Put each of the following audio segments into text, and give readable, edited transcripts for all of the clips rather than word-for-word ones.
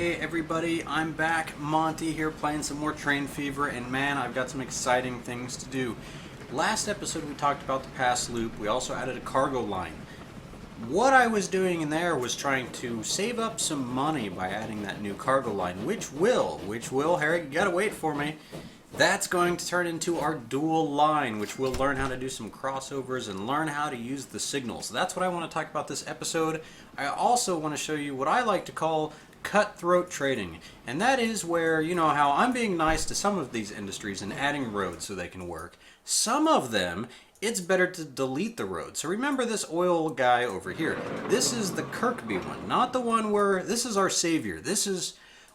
Hey everybody, I'm back, Monty here playing some more Train Fever, and man, I've got some exciting things to do. Last episode we talked about the pass loop. We also added a cargo line. What I was doing in there was trying to save up some money by adding that new cargo line, which will, Harry, you gotta wait for me. That's going to turn into our dual line, which we'll learn how to do some crossovers and learn how to use the signals. That's what I want to talk about this episode. I also want to show you what I like to call cutthroat trading. And that is where, you know how I'm being nice to some of these industries and adding roads so they can work. Some of them, it's better to delete the road. So remember this oil guy over here. This is the Kirkby one, not the one where, this is our savior.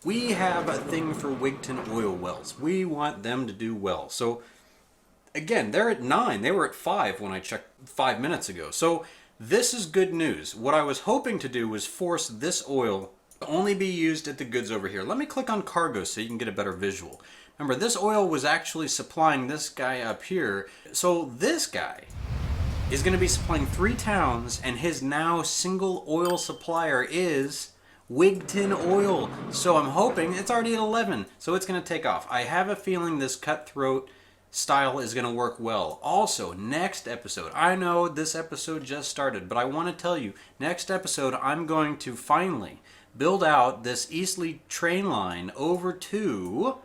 We have a thing for Wigton oil wells. We want them to do well. So again, they're at 9. They were at 5 when I checked 5 minutes ago. So this is good news. What I was hoping to do was force this oil to only be used at the goods over here. Let me click on cargo so you can get a better visual. Remember, this oil was actually supplying this guy up here. So this guy is going to be supplying 3 towns, and his now single oil supplier is Wigton Oil. So I'm hoping, it's already at 11, so it's going to take off. I have a feeling this cutthroat style is going to work well. Also, next episode, I know this episode just started, but I want to tell you, next episode I'm going to finally build out this Eastleigh train line over to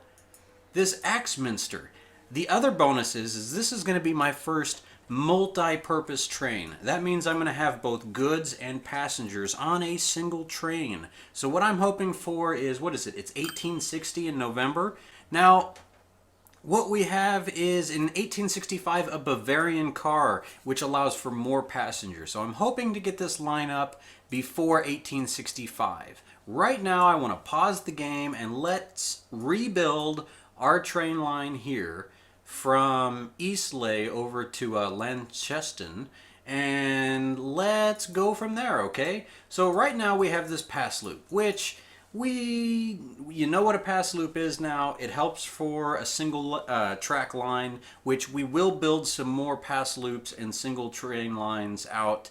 this Axminster. The other bonus is this is going to be my first multi-purpose train. That means I'm going to have both goods and passengers on a single train. So what I'm hoping for is, what is it? It's 1860 in November. Now, what we have is in 1865 a Bavarian car, which allows for more passengers. So I'm hoping to get this line up before 1865. Right now I want to pause the game and let's rebuild our train line here from Eastleigh over to Lancheston, and let's go from there, okay? So right now we have this pass loop, which you know what a pass loop is now. It helps for a single track line, which we will build some more pass loops and single train lines out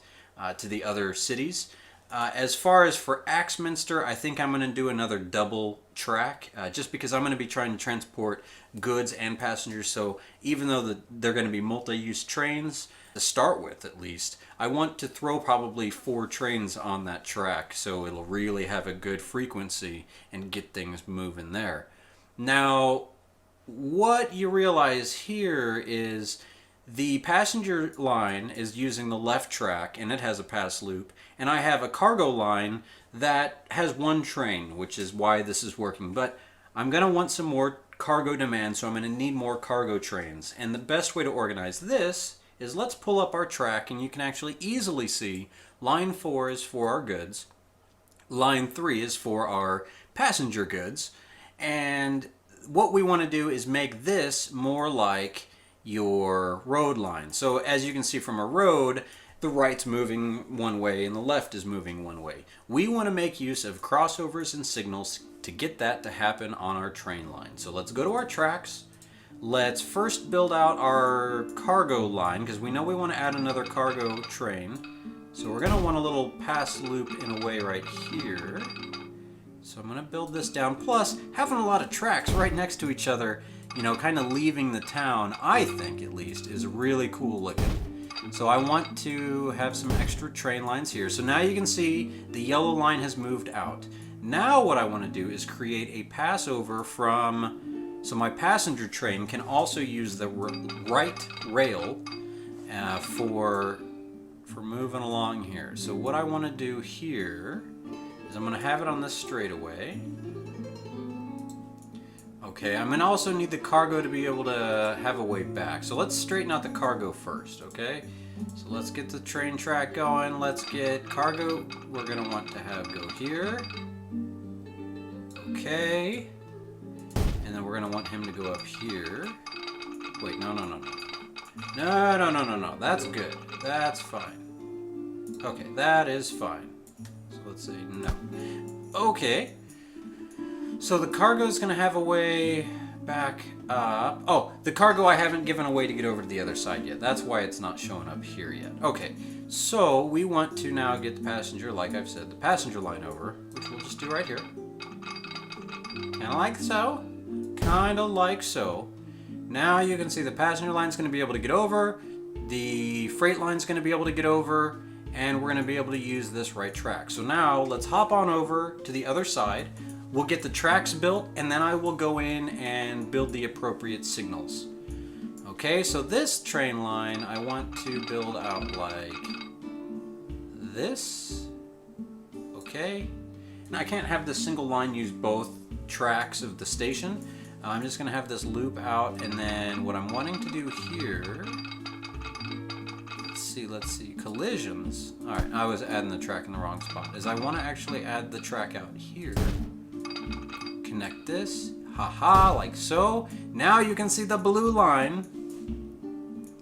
to the other cities. As far as for Axminster, I think I'm going to do another double track, just because I'm going to be trying to transport goods and passengers. So even though they're going to be multi-use trains, to start with at least, I want to throw probably 4 trains on that track so it'll really have a good frequency and get things moving there. Now, what you realize here is the passenger line is using the left track and it has a pass loop, and I have a cargo line that has 1 train, which is why this is working. But I'm going to want some more cargo demand, so I'm going to need more cargo trains. And the best way to organize this is let's pull up our track, and you can actually easily see line 4 is for our goods, line 3 is for our passenger goods, and what we want to do is make this more like your road line. So as you can see from a road, the right's moving one way and the left is moving one way. We want to make use of crossovers and signals to get that to happen on our train line. So let's go to our tracks. Let's first build out our cargo line, because we know we want to add another cargo train. So we're going to want a little pass loop in a way right here. So I'm going to build this down. Plus, having a lot of tracks right next to each other, you know, kind of leaving the town, I think at least, is really cool looking. So I want to have some extra train lines here. So now you can see the yellow line has moved out. Now what I want to do is create a passover from, so my passenger train can also use the right rail for moving along here. So what I want to do here is I'm going to have it on this straightaway. Okay, I'm going to also need the cargo to be able to have a way back. So let's straighten out the cargo first, okay? So let's get the train track going. Let's get cargo. We're going to want to have go here. Okay. And then we're going to want him to go up here. Wait, no. No. That's good. That's fine. Okay, that is fine. So let's say no. Okay. So the cargo is going to have a way back up. Oh, the cargo I haven't given away to get over to the other side yet. That's why it's not showing up here yet. Okay, so we want to now get the passenger, like I've said, the passenger line over, which we'll just do right here. Kind of like so. Kind of like so. Now you can see the passenger line's going to be able to get over, the freight line's going to be able to get over, and we're going to be able to use this right track. So now let's hop on over to the other side. We'll get the tracks built, and then I will go in and build the appropriate signals. Okay, so this train line I want to build out like this. Okay. Now I can't have this single line use both tracks of the station. I'm just going to have this loop out, and then what I'm wanting to do here, let's see, collisions. Alright, I was adding the track in the wrong spot, is I want to actually add the track out here. Connect this, haha, like so. Now you can see the blue line.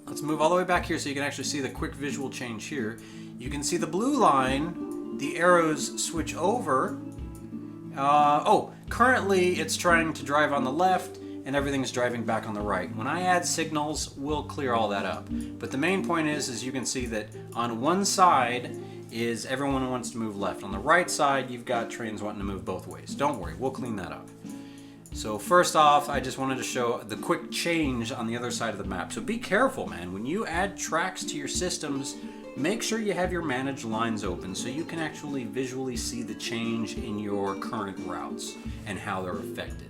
Let's move all the way back here so you can actually see the quick visual change here. You can see the blue line, the arrows switch over. Currently it's trying to drive on the left and everything's driving back on the right. When I add signals, we'll clear all that up. But the main point is you can see that on one side is everyone wants to move left. On the right side, you've got trains wanting to move both ways. Don't worry, we'll clean that up. So first off, I just wanted to show the quick change on the other side of the map. So be careful, man. When you add tracks to your systems, make sure you have your managed lines open so you can actually visually see the change in your current routes and how they're affected.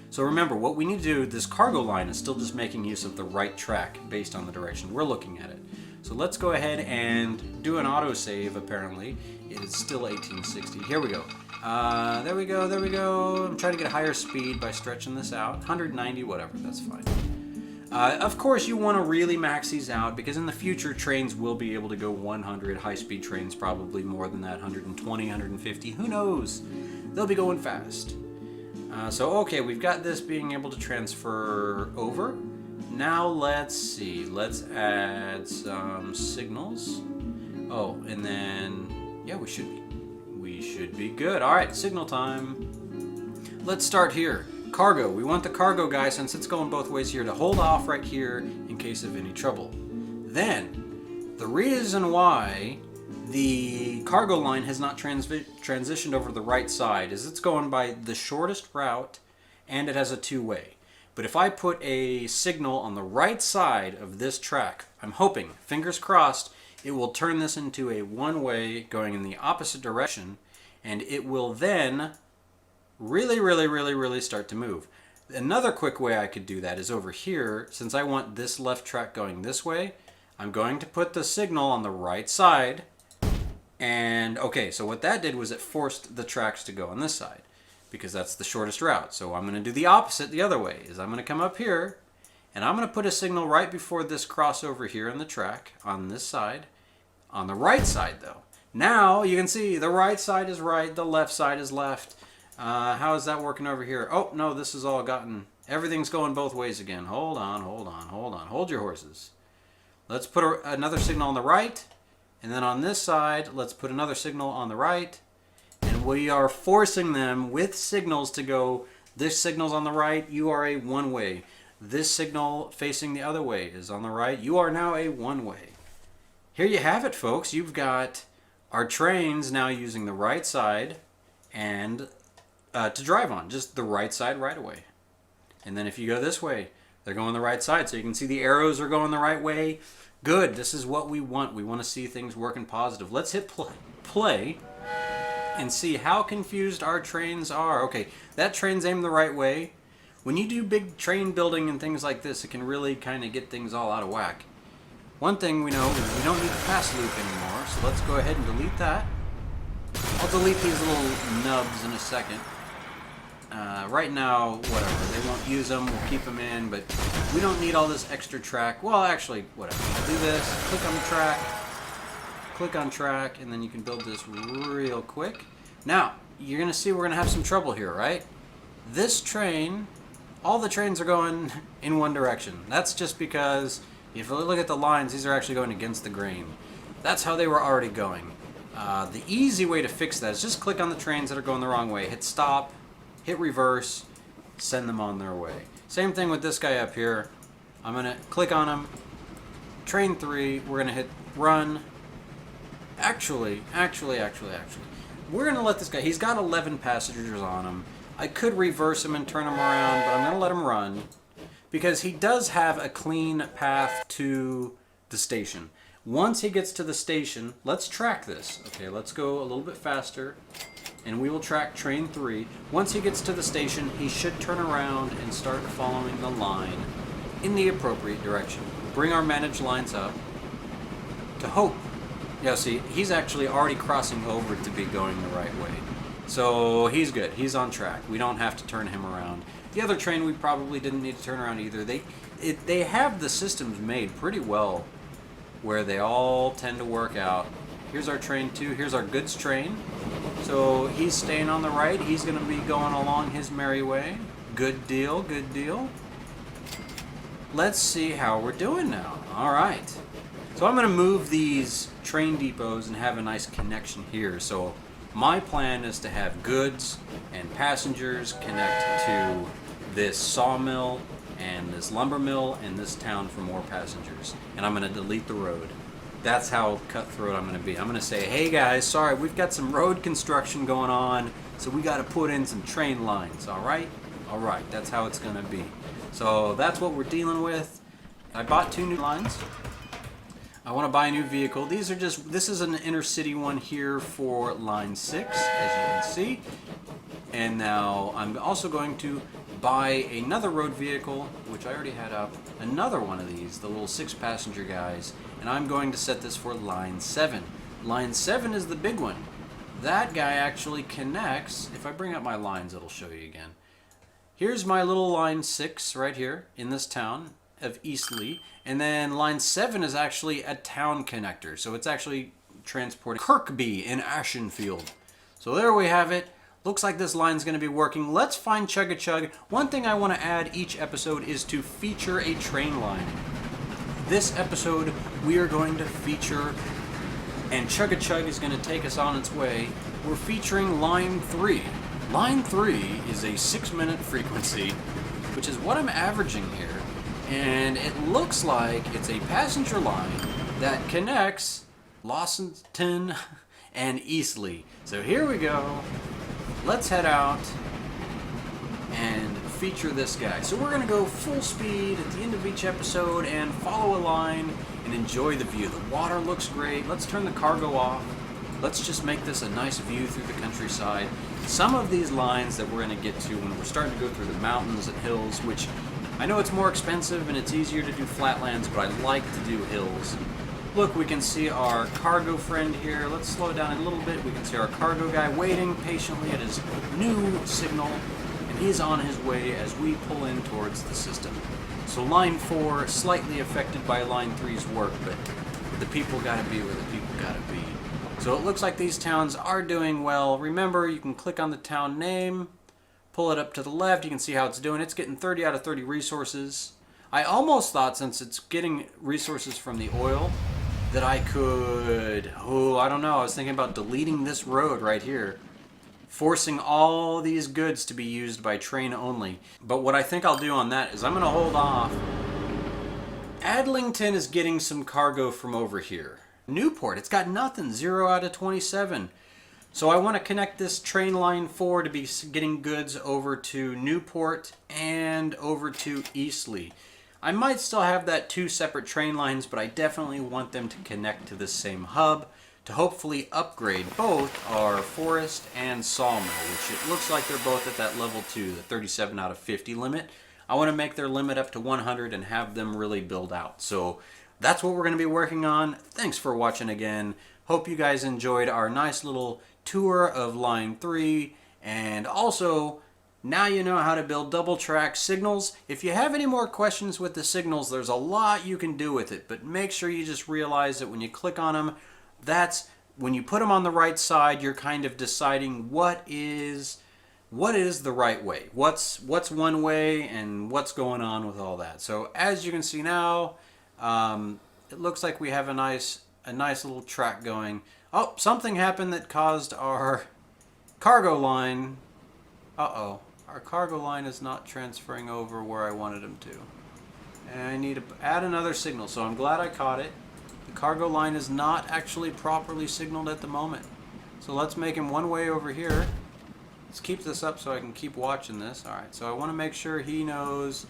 So remember, what we need to do, this cargo line is still just making use of the right track based on the direction we're looking at it. So let's go ahead and do an autosave, apparently. It is still 1860. Here we go. There we go, there we go. I'm trying to get a higher speed by stretching this out. 190, whatever, that's fine. Of course, you want to really max these out because in the future, trains will be able to go 100. High-speed trains probably more than that, 120, 150. Who knows? They'll be going fast. Okay, we've got this being able to transfer over. Now let's see. Let's add some signals. Oh, and then yeah, we should be good. All right, signal time. Let's start here. Cargo. We want the cargo guy, since it's going both ways here, to hold off right here in case of any trouble. Then, the reason why the cargo line has not transitioned over to the right side is it's going by the shortest route and it has a two-way. But if I put a signal on the right side of this track, I'm hoping, fingers crossed, it will turn this into a one-way going in the opposite direction, and it will then really start to move. Another quick way I could do that is over here. Since I want this left track going this way, I'm going to put the signal on the right side. And okay, so what that did was it forced the tracks to go on this side because that's the shortest route. So I'm going to do the opposite the other way. Is I'm going to come up here and I'm going to put a signal right before this crossover here on the track on this side. On the right side though. Now you can see the right side is right, the left side is left. How is that working over here? Oh no, this is all gotten, everything's going both ways again. Hold on, hold your horses. Let's put another signal on the right. And then on this side, let's put another signal on the right. And we are forcing them with signals to go, this signal's on the right, you are a one-way. This signal facing the other way is on the right, you are now a one-way. Here you have it, folks. You've got our trains now using the right side and to drive on, just the right side right away. And then if you go this way, they're going the right side. So you can see the arrows are going the right way. Good, this is what we want. We want to see things working positive. Let's hit play and see how confused our trains are. Okay, that train's aimed the right way. When you do big train building and things like this, it can really kind of get things all out of whack. One thing we know is we don't need the pass loop anymore, so let's go ahead and delete that. I'll delete these little nubs in a second. Right now, whatever, they won't use them, we'll keep them in, but we don't need all this extra track. Well, actually, whatever. I'll do this, click on the track, click on track, and then you can build this real quick. Now, you're going to see we're going to have some trouble here, right? This train, all the trains are going in one direction. That's just because, if you look at the lines, these are actually going against the grain. That's how they were already going. The easy way to fix that is just click on the trains that are going the wrong way, hit stop, hit reverse, send them on their way. Same thing with this guy up here. I'm going to click on him, train 3, we're going to hit run. Actually, we're going to let this guy, he's got 11 passengers on him. I could reverse him and turn him around, but I'm going to let him run because he does have a clean path to the station. Once he gets to the station, let's track this. Okay, let's go a little bit faster, and we will track train 3. Once he gets to the station, he should turn around and start following the line in the appropriate direction. Bring our managed lines up to hope. Yeah, see, he's actually already crossing over to be going the right way. So he's good. He's on track. We don't have to turn him around. The other train we probably didn't need to turn around either. They have the systems made pretty well where they all tend to work out. Here's our train 2. Here's our goods train. So he's staying on the right. He's going to be going along his merry way. Good deal, good deal. Let's see how we're doing now. All right. So I'm going to move these train depots and have a nice connection here. So my plan is to have goods and passengers connect to this sawmill and this lumber mill and this town for more passengers. And I'm going to delete the road. That's how cutthroat I'm going to be. I'm going to say, hey guys, sorry, we've got some road construction going on, so we got to put in some train lines, all right? All right, that's how it's going to be. So that's what we're dealing with. I bought 2 new lines. I want to buy a new vehicle. These are just, this is an intercity one here for line 6, as you can see. And now I'm also going to buy another road vehicle, which I already had up, another one of these, the little 6-passenger guys, and I'm going to set this for line 7. Line 7 is the big one. That guy actually connects, if I bring up my lines, it'll show you again. Here's my little line 6 right here in this town of Eastleigh, and then line 7 is actually a town connector, so it's actually transporting Kirkby in Ashenfield. So there we have it. Looks like this line's going to be working. Let's find Chug-a-Chug. One thing I want to add each episode is to feature a train line. This episode, we are going to feature, and Chug-a-Chug is going to take us on its way. We're featuring line 3. Line 3 is a 6-minute frequency, which is what I'm averaging here. And it looks like it's a passenger line that connects Lawsonton and Eastleigh. So here we go. Let's head out and feature this guy. So we're going to go full speed at the end of each episode and follow a line and enjoy the view. The water looks great. Let's turn the cargo off. Let's just make this a nice view through the countryside. Some of these lines that we're going to get to when we're starting to go through the mountains and hills, which I know it's more expensive and it's easier to do flatlands, but I like to do hills. Look, we can see our cargo friend here. Let's slow it down a little bit. We can see our cargo guy waiting patiently at his new signal, and he's on his way as we pull in towards the system. So line 4, slightly affected by line 3's work, but the people gotta be where the people gotta be. So it looks like these towns are doing well. Remember, you can click on the town name, pull it up to the left, you can see how it's doing. It's getting 30 out of 30 resources. I almost thought, since it's getting resources from the oil, that I could, I don't know, I was thinking about deleting this road right here, forcing all these goods to be used by train only. But what I think I'll do on that is I'm going to hold off. Adlington is getting some cargo from over here. Newport, it's got nothing, 0 out of 27. So I want to connect this train line 4 to be getting goods over to Newport and over to Eastleigh. I might still have that 2 separate train lines, but I definitely want them to connect to the same hub to hopefully upgrade both our forest and sawmill, which it looks like they're both at that level 2, the 37 out of 50 limit. I want to make their limit up to 100 and have them really build out. So that's what we're going to be working on. Thanks for watching again. Hope you guys enjoyed our nice little tour of line 3, and also now you know how to build double track signals. If you have any more questions with the signals, there's a lot you can do with it, but make sure you just realize that when you click on them, that's when you put them on the right side, you're kind of deciding what is the right way, what's one way, and what's going on with all that. So as you can see now, it looks like we have a nice little track going. Oh, something happened that caused our cargo line. Our cargo line is not transferring over where I wanted him to. And I need to add another signal, so I'm glad I caught it. The cargo line is not actually properly signaled at the moment. So let's make him one way over here. Let's keep this up so I can keep watching this. Alright, so I want to make sure he knows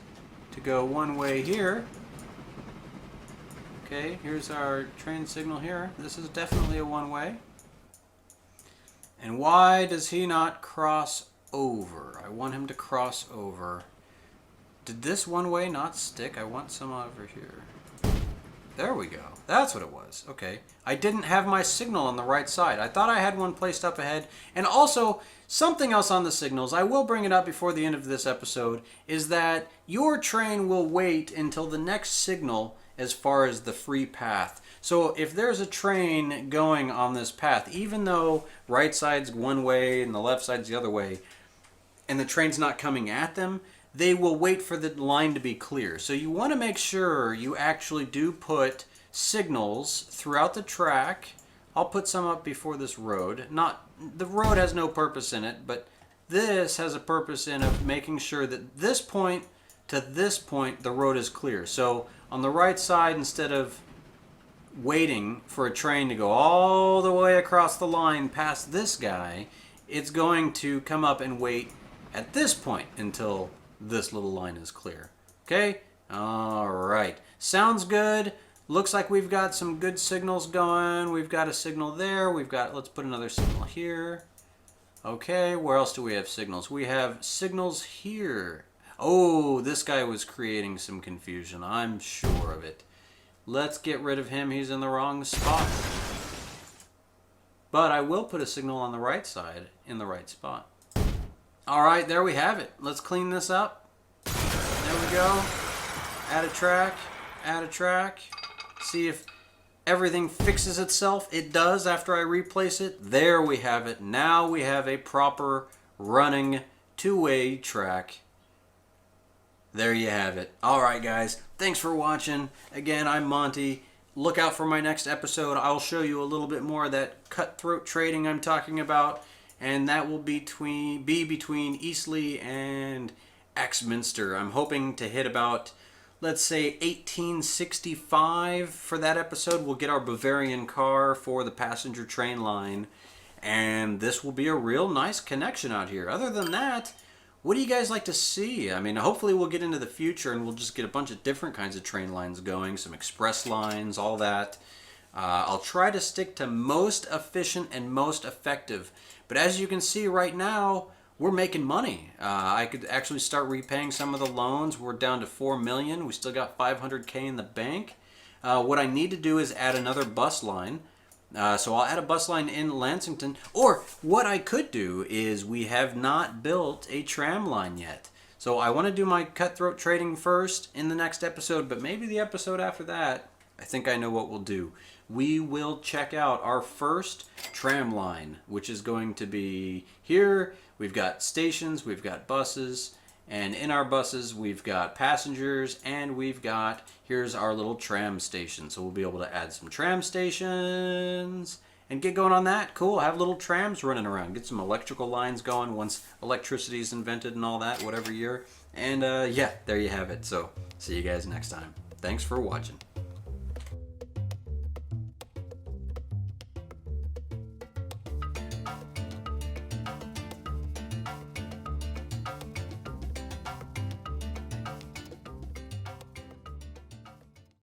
to go one way here. Okay, here's our train signal here. This is definitely a one-way. And why does he not cross over? I want him to cross over. Did this one-way not stick? I want some over here. There we go. That's what it was. Okay. I didn't have my signal on the right side. I thought I had one placed up ahead. And also, something else on the signals, I will bring it up before the end of this episode, is that your train will wait until the next signal as far as the free path. So if there's a train going on this path, even though right side's one way and the left side's the other way, and the train's not coming at them, they will wait for the line to be clear. So you want to make sure you actually do put signals throughout the track. I'll put some up before this road. The road has no purpose in it, but this has a purpose in of making sure that this point to this point the road is clear. So on the right side, instead of waiting for a train to go all the way across the line past this guy, it's going to come up and wait at this point until this little line is clear. Okay? Alright. Sounds good. Looks like we've got some good signals going. We've got a signal there. Let's put another signal here. Okay, where else do we have signals? We have signals here. Oh, this guy was creating some confusion. I'm sure of it. Let's get rid of him. He's in the wrong spot. But I will put a signal on the right side in the right spot. Alright, there we have it. Let's clean this up. There we go. Add a track. Add a track. See if everything fixes itself. It does after I replace it. There we have it. Now we have a proper running two-way track. There you have it. Alright guys, thanks for watching. Again, I'm Monty. Look out for my next episode. I'll show you a little bit more of that cutthroat trading I'm talking about. And that will be between Eastleigh and Axminster. I'm hoping to hit about, let's say, 1865 for that episode. We'll get our Bavarian car for the passenger train line. And this will be a real nice connection out here. Other than that, what do you guys like to see? I mean, hopefully we'll get into the future and we'll just get a bunch of different kinds of train lines going. Some express lines, all that. I'll try to stick to most efficient and most effective. But as you can see right now, we're making money. I could actually start repaying some of the loans. We're down to $4 million. We still got $500K in the bank. What I need to do is add another bus line. So I'll add a bus line in Lansington. Or what I could do is we have not built a tram line yet. So I want to do my cutthroat trading first in the next episode, but maybe the episode after that, I think I know what we'll do. We will check out our first tram line, which is going to be here. We've got stations, we've got buses, and in our buses we've got passengers, and here's our little tram station. So we'll be able to add some tram stations and get going on that. Cool, have little trams running around. Get some electrical lines going once electricity is invented and all that, whatever year. And yeah, there you have it. So see you guys next time. Thanks for watching.